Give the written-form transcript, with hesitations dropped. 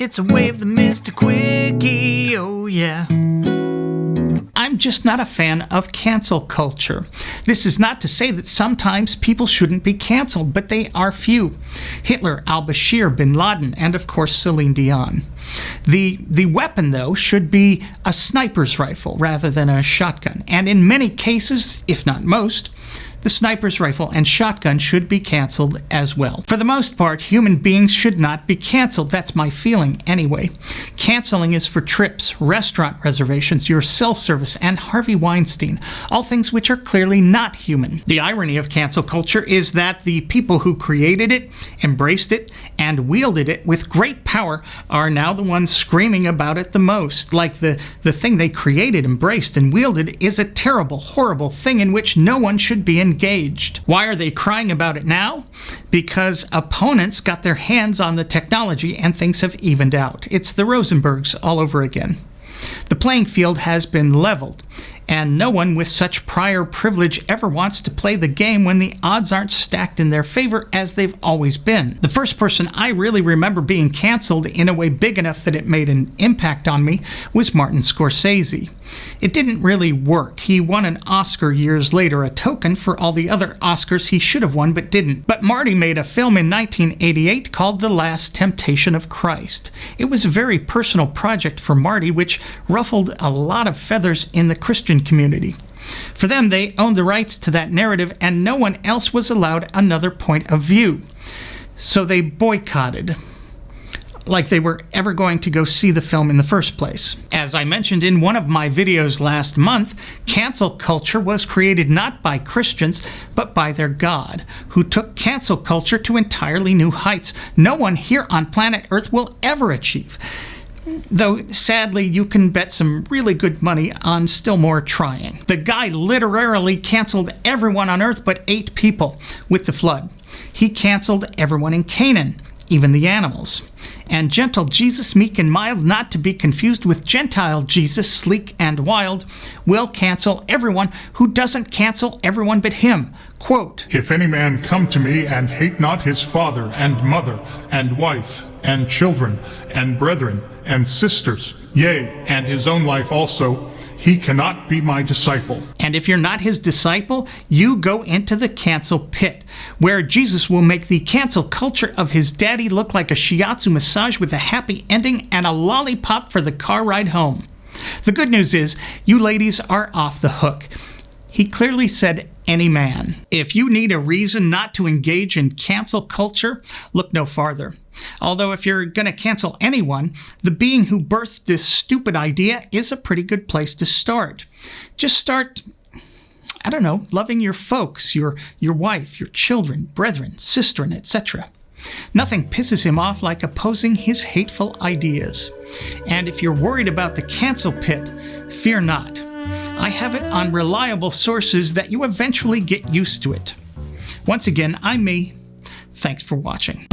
It's a way of the Mr. Quickie, oh yeah. I'm just not a fan of cancel culture. This is not to say that sometimes people shouldn't be canceled, but they are few. Hitler, al-Bashir, bin Laden, and of course Celine Dion. The weapon, though, should be a sniper's rifle rather than a shotgun. And in many cases, if not most, the sniper's rifle and shotgun should be canceled as well. For the most part, human beings should not be canceled. That's my feeling anyway. Canceling is for trips, restaurant reservations, your cell service, and Harvey Weinstein, all things which are clearly not human. The irony of cancel culture is that the people who created it, embraced it, and wielded it with great power are now the ones screaming about it the most. Like the thing they created, embraced, and wielded is a terrible, horrible thing in which no one should be engaged. Why are they crying about it now? Because opponents got their hands on the technology and things have evened out. It's the Rosenbergs all over again. The playing field has been leveled, and no one with such prior privilege ever wants to play the game when the odds aren't stacked in their favor as they've always been. The first person I really remember being canceled in a way big enough that it made an impact on me was Martin Scorsese. It didn't really work. He won an Oscar years later, a token for all the other Oscars he should have won but didn't. But Marty made a film in 1988 called The Last Temptation of Christ. It was a very personal project for Marty, which ruffled a lot of feathers in the Christian community. For them, they owned the rights to that narrative, and no one else was allowed another point of view. So they boycotted, like they were ever going to go see the film in the first place. As I mentioned in one of my videos last month, cancel culture was created not by Christians, but by their God, who took cancel culture to entirely new heights no one here on planet Earth will ever achieve. Though, sadly, you can bet some really good money on still more trying. The guy literally canceled everyone on Earth but 8 people with the flood. He canceled everyone in Canaan, even the animals. And gentle Jesus, meek and mild, not to be confused with Gentile Jesus, sleek and wild, will cancel everyone who doesn't cancel everyone but him. Quote, "If any man come to me and hate not his father and mother and wife and children and brethren and sisters, yea, and his own life also, he cannot be my disciple." And if you're not his disciple, you go into the cancel pit, where Jesus will make the cancel culture of his daddy look like a shiatsu massage with a happy ending and a lollipop for the car ride home. The good news is, you ladies are off the hook. He clearly said any man. If you need a reason not to engage in cancel culture, look no farther. Although if you're going to cancel anyone, the being who birthed this stupid idea is a pretty good place to start. Just start, I don't know, loving your folks, your wife, your children, brethren, sisterin, etc. Nothing pisses him off like opposing his hateful ideas. And if you're worried about the cancel pit, fear not. I have it on reliable sources that you eventually get used to it. Once again, I'm me. Thanks for watching.